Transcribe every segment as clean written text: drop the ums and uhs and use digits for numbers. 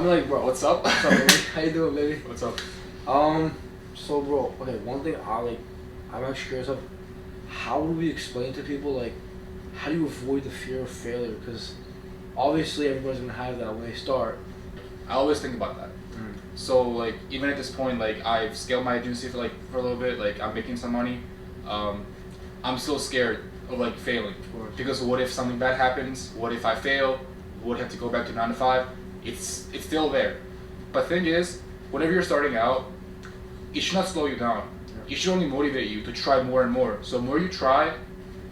I'm like, bro, What's up? what's up, baby? How you doing, baby? What's up? So, bro, okay, one thing I'm actually curious of, how do we explain to people, like, how do you avoid the fear of failure? Because obviously everybody's gonna have that when they start. I always think about that. So like even at this point, like I've scaled my agency for a little bit, like I'm making some money. I'm still scared of like failing because what if something bad happens? What if I fail? Would have to go back to 9 to 5? It's still there. But thing is, whenever you're starting out, it should not slow you down. It should only motivate you to try more and more. So more you try,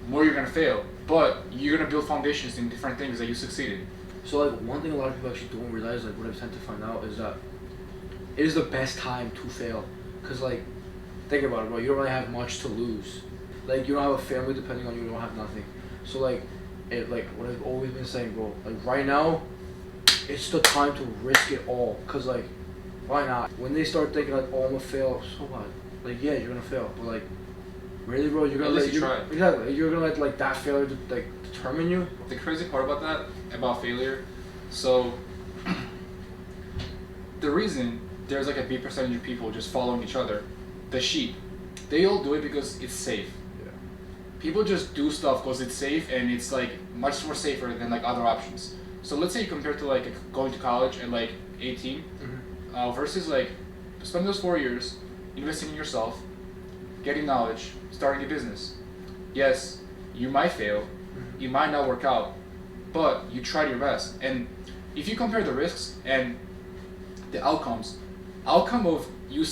more you're gonna fail. But you're gonna build foundations in different things that you succeeded. So, like, one thing a lot of people actually don't realize, like, what I've tend to find out is that it is the best time to fail. Because, like, think about it, bro. You don't really have much to lose. Like, you don't have a family depending on you. You don't have nothing. So, like, what I've always been saying, bro. Like, right now, it's the time to risk it all. Because, like, why not? When they start thinking, like, oh, I'm going to fail, so what? Like, yeah, you're going to fail. But, like, really, bro? You're going to let you try. Exactly. You're going to let, like, that failure, determine you? The crazy part about that, about failure, so the reason there's like a big percentage of people just following each other, the sheep, they all do it because it's safe. Yeah. People just do stuff because it's safe and it's like much more safer than like other options. So let's say you compare to like going to college at like 18 versus like spending those 4 years investing in yourself, getting knowledge, starting a business. Yes, you might fail, it might not work out, but you tried your best. And if you compare the risks and the outcome of you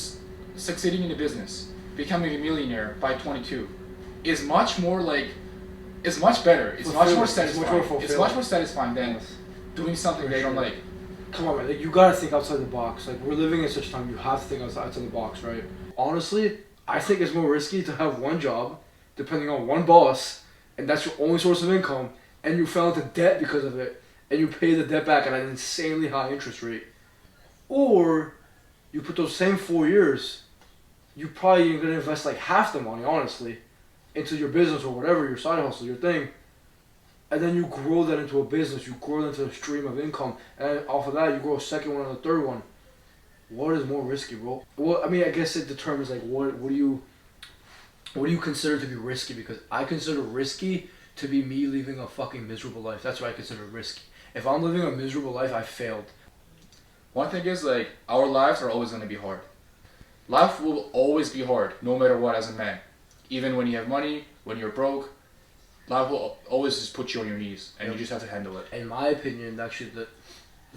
succeeding in a business, becoming a millionaire by 22, is much more like, it's much better. It's much more satisfying. It's much more satisfying than doing something they don't like. Come on, man. Like, you gotta think outside the box. Like, we're living in such a time, you have to think outside the box, right? Honestly, I think it's more risky to have one job, depending on one boss, and that's your only source of income, and you fell into debt because of it, and you pay the debt back at an insanely high interest rate. Or you put those same 4 years, you probably ain't gonna invest like half the money, honestly, into your business or whatever, your side hustle, your thing. And then you grow that into a business, you grow that into a stream of income, and then off of that you grow a second one and a third one. What is more risky, bro? Well, I mean, I guess it determines like what do you consider to be risky? Because I consider risky to be me living a fucking miserable life. That's what I consider risky. If I'm living a miserable life, I failed. One thing is like our lives are always going to be hard. Life will always be hard, no matter what, as a man. Even when you have money, when you're broke, life will always just put you on your knees, and you just have to handle it. In my opinion, actually,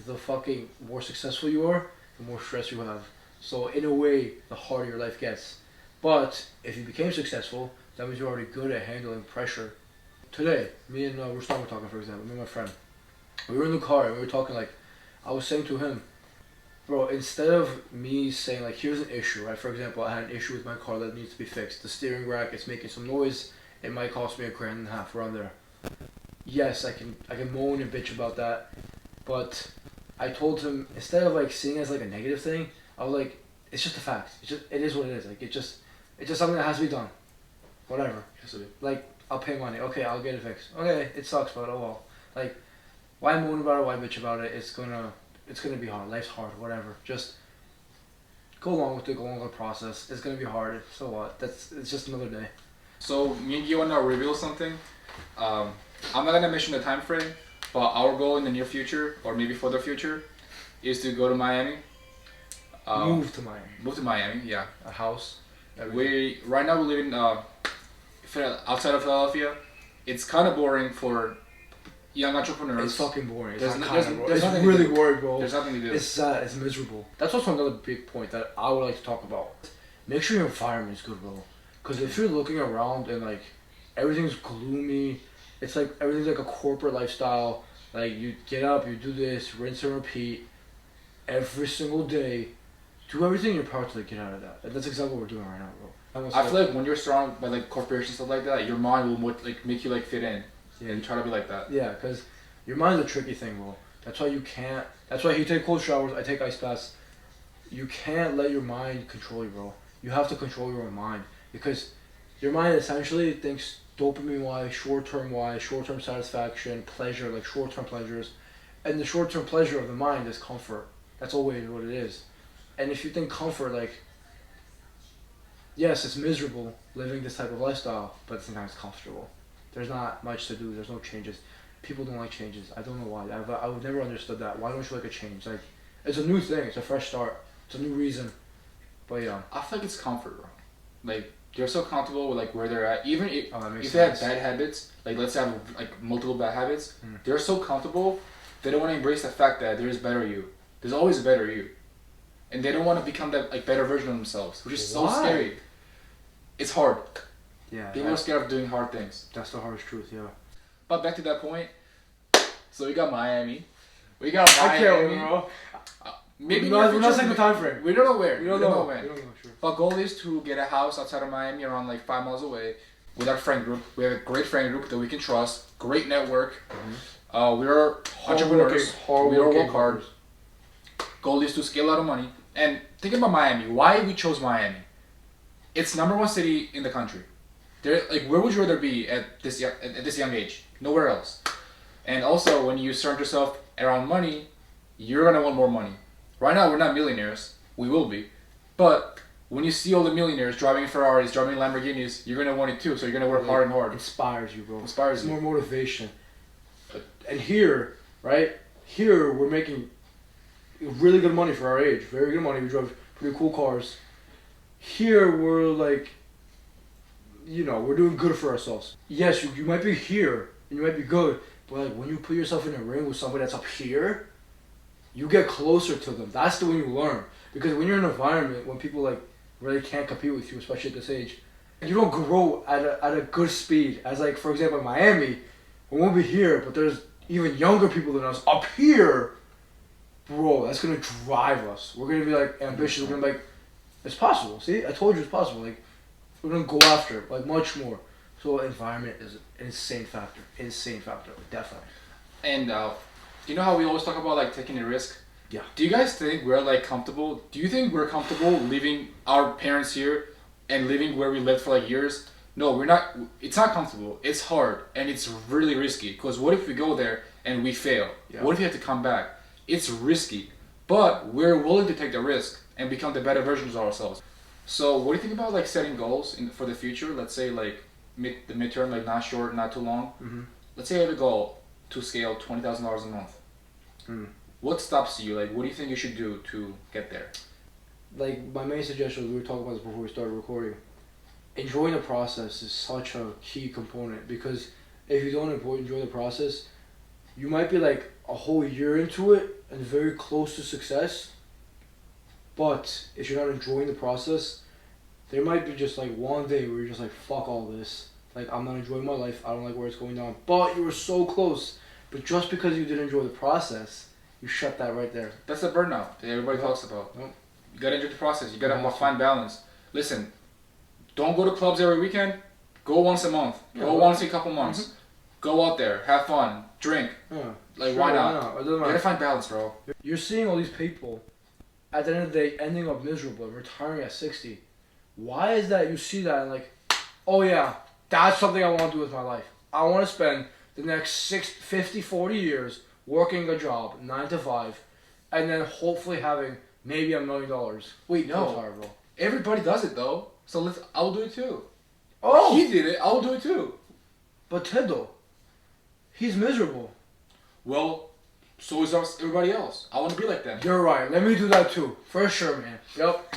the fucking more successful you are, the more stress you have. So in a way, the harder your life gets. But if you became successful, that means you're already good at handling pressure. Today, me and Rustam were talking, for example, me and my friend. We were in the car and we were talking, like, I was saying to him, bro, instead of me saying, like, here's an issue, right? For example, I had an issue with my car that needs to be fixed. The steering rack is making some noise. It might cost me $1.5 grand around there. Yes, I can moan and bitch about that. But I told him, instead of like seeing it as like a negative thing, I was like, it's just a fact. It is what it is. Like it's just something that has to be done. Whatever. Like, I'll pay money. Okay, I'll get it fixed. Okay, it sucks, but oh well. Like, why moan about it? Why bitch about it? It's gonna be hard. Life's hard. Whatever. Just go along with it. Go along with the process. It's gonna be hard. So what? It's just another day. So me and Gio want to reveal something. I'm not gonna mention the time frame, but our goal in the near future, or maybe further future, is to go to Miami. Move to Miami. Move to Miami, yeah. A house. Right now we live in outside of Philadelphia. It's kind of boring for young entrepreneurs. It's fucking boring. It's nothing really boring, bro. There's nothing to do. It's sad. It's miserable. That's also another big point that I would like to talk about. Make sure your environment is good, bro. Because if you're looking around and like everything's gloomy, it's like everything's like a corporate lifestyle. Like, you get up, you do this, rinse and repeat every single day. Do everything in your power to like get out of that. And that's exactly what we're doing right now, bro. I feel like when you're surrounded by like corporations and stuff like that, your mind will like make you like fit in. Yeah, and try to be like that. Yeah, because your mind's a tricky thing, bro. That's why you take cold showers, I take ice baths. You can't let your mind control you, bro. You have to control your own mind. Because your mind essentially thinks dopamine-wise, short-term satisfaction, pleasure, like short-term pleasures. And the short-term pleasure of the mind is comfort. That's always what it is. And if you think comfort, like, yes, it's miserable living this type of lifestyle, but at the same time it's comfortable. There's not much to do. There's no changes. People don't like changes. I don't know why. I've never understood that. Why don't you like a change? Like, it's a new thing. It's a fresh start. It's a new reason. But yeah. I feel like it's comfort, bro. Like, they're so comfortable with like where they're at. Even if they have bad habits, like let's say have like multiple bad habits, they're so comfortable. They don't want to embrace the fact that there is better you. There's always a better you, and they don't want to become that like better version of themselves, which is so scary. It's hard. Yeah. People are scared of doing hard things. That's the hardest truth. Yeah. But back to that point. So we got Miami. I can't wait, bro. Maybe we're not saying the time frame. We don't know where. We don't know when. We don't know, sure. But goal is to get a house outside of Miami, around like 5 miles away, with our friend group. We have a great friend group that we can trust. Great network. We are entrepreneurs. We all work hard. Goal is to scale out of money. And think about Miami. Why we chose Miami? It's #1 city in the country. There, like, where would you rather be at this young age? Nowhere else. And also, when you surround yourself around money, you're gonna want more money. Right now, we're not millionaires. We will be. But when you see all the millionaires driving Ferraris, driving Lamborghinis, you're gonna want it too. So you're gonna work hard and hard. Inspires you, bro. Inspires you. More motivation. And here, right? Here, we're making really good money for our age. Very good money. We drive pretty cool cars. Here, we're like, you know, we're doing good for ourselves. Yes, you might be here and you might be good, but like when you put yourself in a ring with somebody that's up here, you get closer to them. That's the way you learn. Because when you're in an environment when people like really can't compete with you, especially at this age, you don't grow at a good speed. As like, for example, in Miami, we won't be here, but there's even younger people than us up here. Bro, that's gonna drive us. We're gonna be like ambitious. We're gonna be like, it's possible. See, I told you it's possible. Like, we're gonna go after it, like much more. So environment is an insane factor. Definitely. And you know how we always talk about like taking a risk? Yeah. Do you guys think we're like comfortable? Do you think we're comfortable leaving our parents here and living where we lived for like years? No, we're not. It's not comfortable. It's hard and it's really risky. Because what if we go there and we fail? Yeah. What if we have to come back? It's risky, but we're willing to take the risk and become the better versions of ourselves. So what do you think about like setting goals for the future? Let's say like the midterm, like not short, not too long. Mm-hmm. Let's say you have a goal to scale $20,000 a month. What stops you? Like, what do you think you should do to get there? Like, my main suggestion, we were talking about this before we started recording. Enjoying the process is such a key component, because if you don't enjoy the process, you might be like a whole year into it and very close to success. But if you're not enjoying the process, there might be just like one day where you're just like, fuck all this. Like, I'm not enjoying my life. I don't like where it's going down. But you were so close. But just because you didn't enjoy the process, you shut that right there. That's the burnout that everybody talks about. You gotta enjoy the process. You gotta find balance. Listen, don't go to clubs every weekend. Go once a month. Go once in a couple months. Mm-hmm. Go out there, have fun, drink. Yeah. Like, sure, why not? You gotta find balance, bro. You're seeing all these people, at the end of the day, ending up miserable, retiring at 60. Why is that? You see that and like, oh yeah, that's something I want to do with my life. I want to spend the next 40 years working a job, 9 to 5, and then hopefully having maybe $1 million. Wait, no. Everybody does it though. So I'll do it too. Oh! He did it, I'll do it too. But Tedo, he's miserable. Well, so is everybody else. I want to be like them. You're right. Let me do that too. For sure, man. Yep.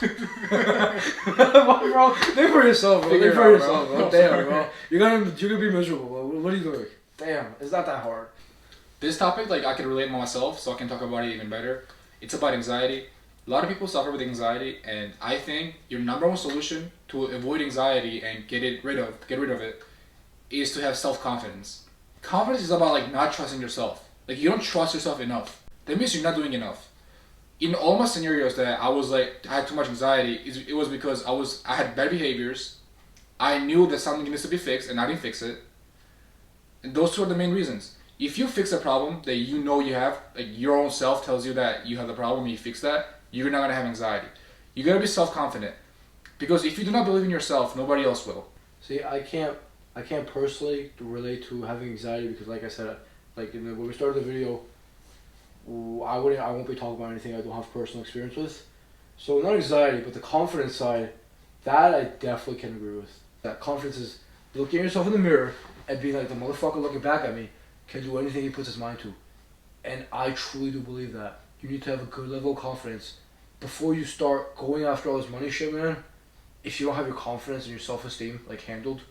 Bro, think for yourself, bro. Think for yourself, bro. Damn, bro. You're gonna be miserable, bro. What are you doing? Damn, it's not that hard. This topic, like, I can relate to myself, so I can talk about it even better. It's about anxiety. A lot of people suffer with anxiety, and I think your #1 solution to avoid anxiety and get rid of it, is to have self-confidence. Confidence is about like not trusting yourself. Like, you don't trust yourself enough. That means you're not doing enough. In all my scenarios that I had too much anxiety, it was because I had bad behaviors. I knew that something needs to be fixed, and I didn't fix it. And those two are the main reasons. If you fix a problem that you know you have, like your own self tells you that you have the problem and you fix that, you're not gonna have anxiety. You gotta be self-confident. Because if you do not believe in yourself, nobody else will. See, I can't personally relate to having anxiety because, like I said, like when we started the video, I won't be talking about anything I don't have personal experience with. So not anxiety, but the confidence side, that I definitely can agree with. That confidence is looking at yourself in the mirror and being like, the motherfucker looking back at me can do anything he puts his mind to. And I truly do believe that. You need to have a good level of confidence before you start going after all this money shit, man. If you don't have your confidence and your self-esteem like handled,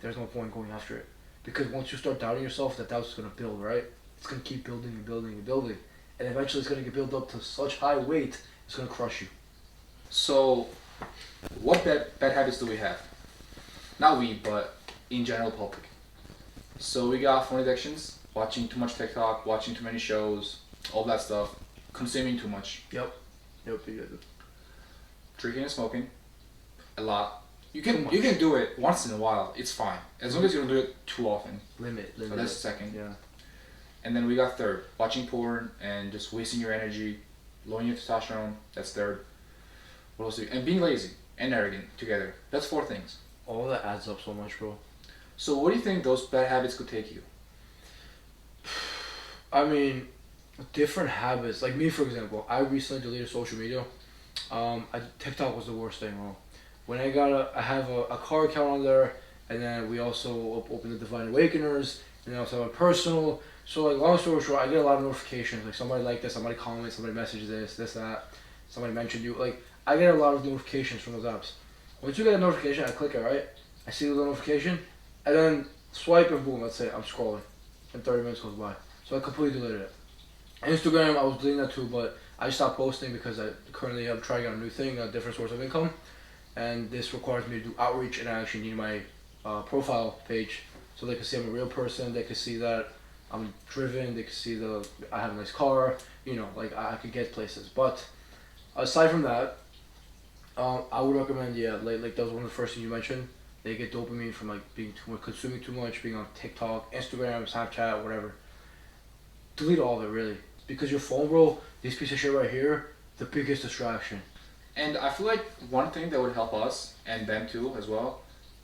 there's no point going after it. Because once you start doubting yourself, that doubt's gonna build, right? It's gonna keep building and building and building. And eventually it's gonna get built up to such high weight, it's gonna crush you. So, what bad habits do we have? Not we, but in general public. So we got phone addictions, watching too much TikTok, watching too many shows, all that stuff, consuming too much. Yep. Drinking and smoking, a lot. You can do it once in a while. It's fine as long as you don't do it too often. Limit. So that's second. Yeah. And then we got third, watching porn and just wasting your energy, lowering your testosterone. That's third. What else? And being lazy and arrogant together. That's 4 things. All that adds up so much, bro. So what do you think those bad habits could take you? I mean, different habits. Like me, for example, I recently deleted social media. TikTok was the worst thing, bro. When I have a car account on there, and then we also open the Divine Awakeners, and then also have a personal. So like, long story short, I get a lot of notifications. Like somebody liked this, somebody commented, somebody messaged this, that. Somebody mentioned you. Like I get a lot of notifications from those apps. Once you get a notification, I click it, right? I see the notification, and then swipe and boom, that's it. I'm scrolling, and 30 minutes goes by. So I completely deleted it. Instagram, I was deleting that too, but I stopped posting because I'm trying out a new thing, a different source of income, and this requires me to do outreach, and I actually need my profile page so they can see I'm a real person. They can see that I'm driven. They can see I have a nice car. You know, like I could get places. But aside from that, I would recommend like that was one of the first things you mentioned. They get dopamine from like being too much, consuming too much, being on TikTok, Instagram, Snapchat, whatever. Delete all of it, really. Because your phone, bro, this piece of shit right here, the biggest distraction. And I feel like one thing that would help us, and them too as well,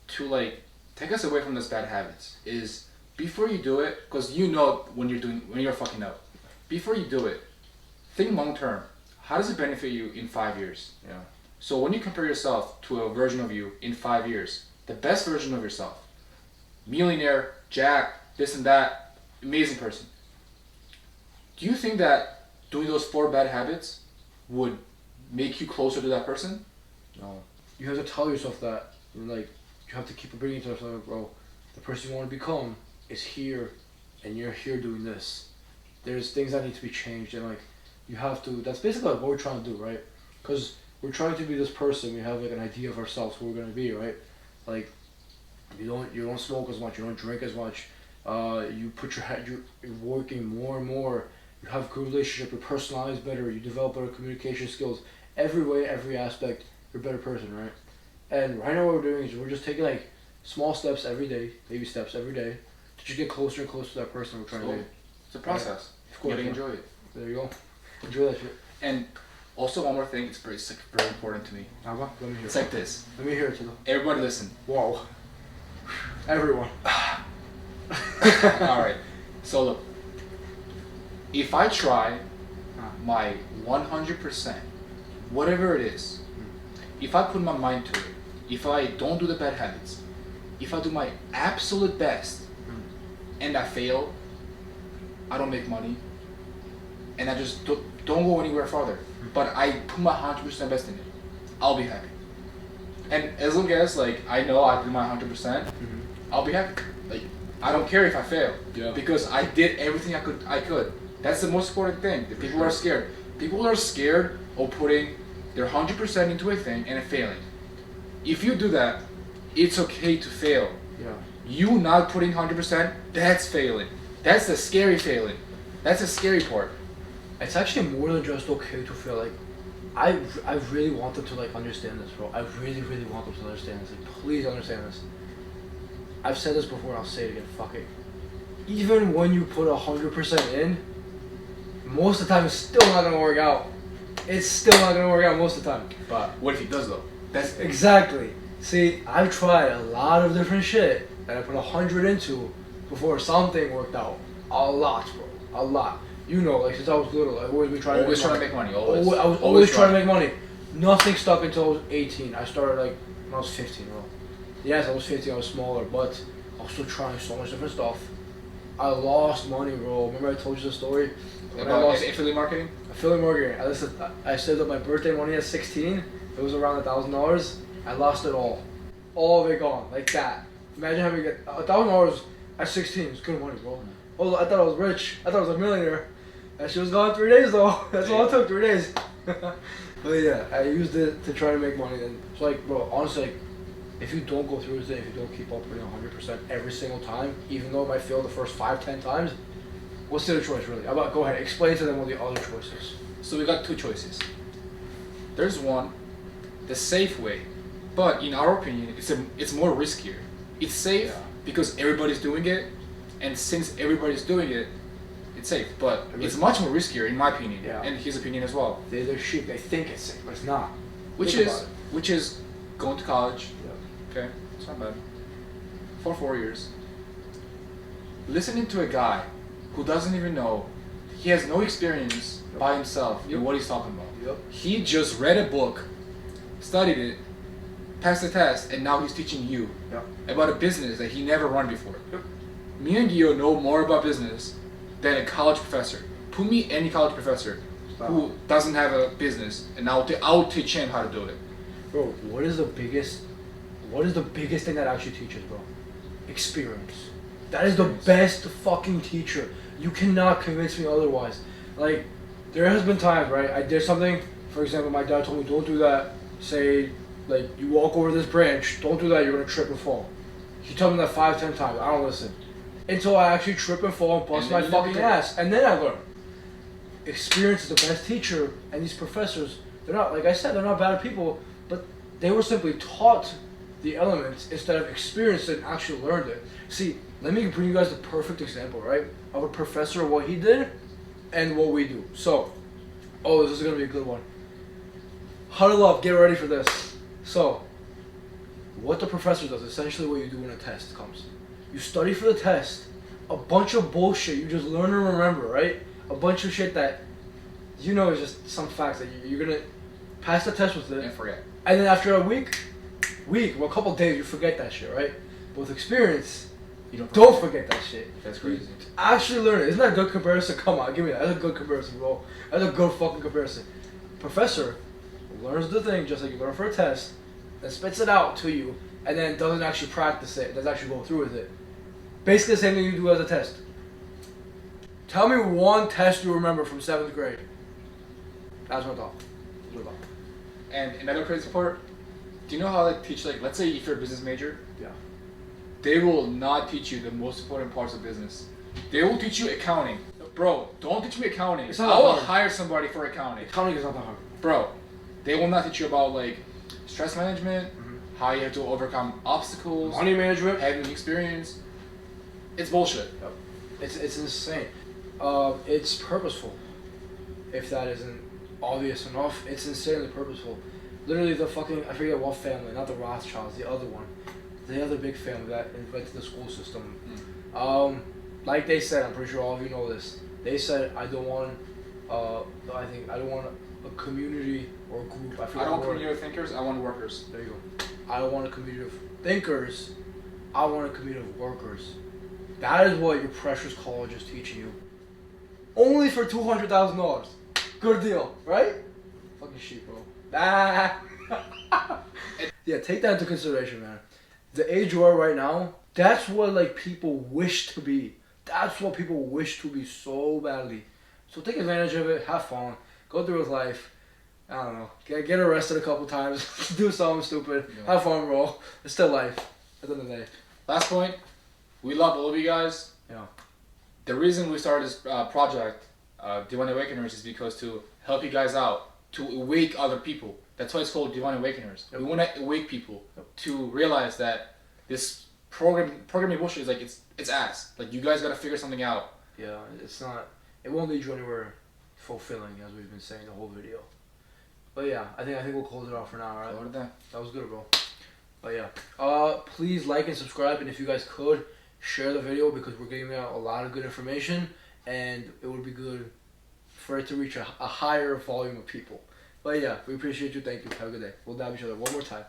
to like take us away from those bad habits is before you do it, because you know when you're fucking up. Before you do it, think long term. How does it benefit you in 5 years? Yeah. So when you compare yourself to a version of you in 5 years, the best version of yourself, millionaire, jack, this and that, amazing person. Do you think that doing those 4 bad habits would make you closer to that person? No. You have to tell yourself that. Like, you have to keep bringing it to yourself, like, bro, the person you want to become is here, and you're here doing this. There's things that need to be changed, and like, you have to. That's basically like what we're trying to do, right? Because we're trying to be this person. We have like an idea of ourselves, who we're gonna be, right? Like, you don't smoke as much, you don't drink as much. You're working more and more. You have good relationship, you personalize better, you develop better communication skills. Every way, every aspect, you're a better person, right? And right now what we're doing is we're just taking like small steps every day, baby steps every day, to just get closer and closer to that person we're trying to be. It's a process. Of course, You gotta enjoy it. There you go. Enjoy that shit. And also one more thing, it's very important to me. Let me hear It's it. like this. Let me hear it, Tedo. Everybody listen. Whoa. Everyone. Alright. So look. If I try my 100%, whatever it is, if I put my mind to it, if I don't do the bad habits, if I do my absolute best and I fail, I don't make money, and I just don't go anywhere further, but I put my 100% best in it, I'll be happy. And as long as like I know I did my 100%, I'll be happy. Like I don't care if I fail, because I did everything I could. That's the most important thing. The people are scared. People are scared of putting their 100% into a thing and failing. If you do that, it's okay to fail. Yeah. You not putting 100%, that's failing. That's the scary failing. That's the scary part. It's actually more than just okay to feel. Like, I really want them to like understand this, bro. I really, really want them to understand this. Like, please understand this. I've said this before, I'll say it again. Fuck it. Even when you put 100% in, most of the time it's still not gonna work out. It's still not gonna work out most of the time. But what if he does though? That's exactly. See, I've tried a lot of different shit that I put 100 into before something worked out. A lot, bro. A lot. You know, like since I was little, I've always been trying to make money. Always. I was always trying to make money. Nothing stuck until I was 18. I started like when I was 15, bro. Yes, I was 15. I was smaller, but I was still trying so much different stuff. I lost money, bro. Remember I told you the story? About affiliate marketing? Affiliate marketing. I saved up my birthday money at 16. It was around $1,000. I lost it all. All of it gone. Like that. Imagine having $1,000 at 16. It's good money, bro. Oh, I thought I was rich. I thought I was a millionaire. That shit was gone in 3 days, though. That's all it took, 3 days. But yeah, I used it to try to make money. And it's like, bro, honestly, like, if you don't go through with it, if you don't keep up putting 100% every single time, even though it might fail the first 5-10 times, what's the other choice, really? Go ahead, explain to them what the other choice is. So we got 2 choices. There's one, the safe way, but in our opinion, it's more riskier. It's safe because everybody's doing it, and since everybody's doing it, it's safe. But it's much more riskier, in my opinion, and his opinion as well. They're sheep. They think it's safe, but it's not. Which is going to college. Okay, it's not bad. For 4 years, listening to a guy who doesn't even know, he has no experience by himself in what he's talking about. He just read a book, studied it, passed the test, and now he's teaching you about a business that he never run before. Me and Gio know more about business than a college professor. Put me any college professor who doesn't have a business, and I'll teach him how to do it. Bro, what is the biggest thing that actually teaches, bro? Experience. That is the best fucking teacher. You cannot convince me otherwise. Like, there has been times, right? I did something, for example, my dad told me, don't do that. Say, like, you walk over this branch, don't do that, you're gonna trip and fall. He told me that 5-10 times, I don't listen. Until I actually trip and fall and bust my fucking ass. And then I learn. Experience is the best teacher, and these professors, they're not, like I said, they're not bad people, but they were simply taught the elements instead of experienced it and actually learned it. See, let me bring you guys the perfect example, right? Of a professor, what he did and what we do. So, this is going to be a good one. Huddle up, get ready for this. So, what the professor does, essentially what you do when a test comes. You study for the test, a bunch of bullshit you just learn and remember, right? A bunch of shit that you know is just some facts that you're going to pass the test with it. And forget. And then after a week, a couple of days, you forget that shit, right? But with experience, you don't forget that shit. That's crazy. You actually learn it. Isn't that a good comparison? Come on, give me that. That's a good comparison, bro. That's a good fucking comparison. Professor learns the thing just like you learn for a test, then spits it out to you, and then doesn't actually practice it, doesn't actually go through with it. Basically the same thing you do as a test. Tell me one test you remember from 7th grade. That's what I'm talking about. And another crazy part, do you know how they teach, like, let's say if you're a business major, they will not teach you the most important parts of business. They will teach you accounting. Bro, don't teach me accounting. I will hire somebody for accounting. Accounting is not that hard. Bro, they will not teach you about, like, stress management, how you have to overcome obstacles, money management, having experience. It's bullshit. It's insane. It's purposeful. If that isn't obvious enough, it's insanely purposeful. Literally the fucking, I forget what family, not the Rothschilds, the other one. The other big family that invented the school system. Like they said, I'm pretty sure all of you know this. They said, I don't want a community or a group. I don't want a community of thinkers, I want workers. There you go. I don't want a community of thinkers, I want a community of workers. That is what your precious college is teaching you. Only for $200,000. Good deal, right? Fucking shit, bro. Yeah, take that into consideration, man. The age you are right now, that's what like people wish to be. That's what people wish to be so badly. So take advantage of it, have fun, go through with life. I don't know, get arrested a couple times, do something stupid, have fun, bro. It's still life at the end of the day. Last point, we love all of you guys. Yeah. The reason we started this project, Divine Awakeners, is because to help you guys out, to awake other people. That's why it's called Divine Awakeners. Yep. We want to awake people to realize that this programming bullshit is like it's ass. Like, you guys gotta figure something out. Yeah, it's not. It won't lead you anywhere fulfilling, as we've been saying the whole video. But yeah, I think we'll close it off for now, right? That was good, bro. But yeah, please like and subscribe, and if you guys could share the video because we're giving out a lot of good information, and it would be good for it to reach a higher volume of people. But yeah, we appreciate you. Thank you. Have a good day. We'll dab each other one more time.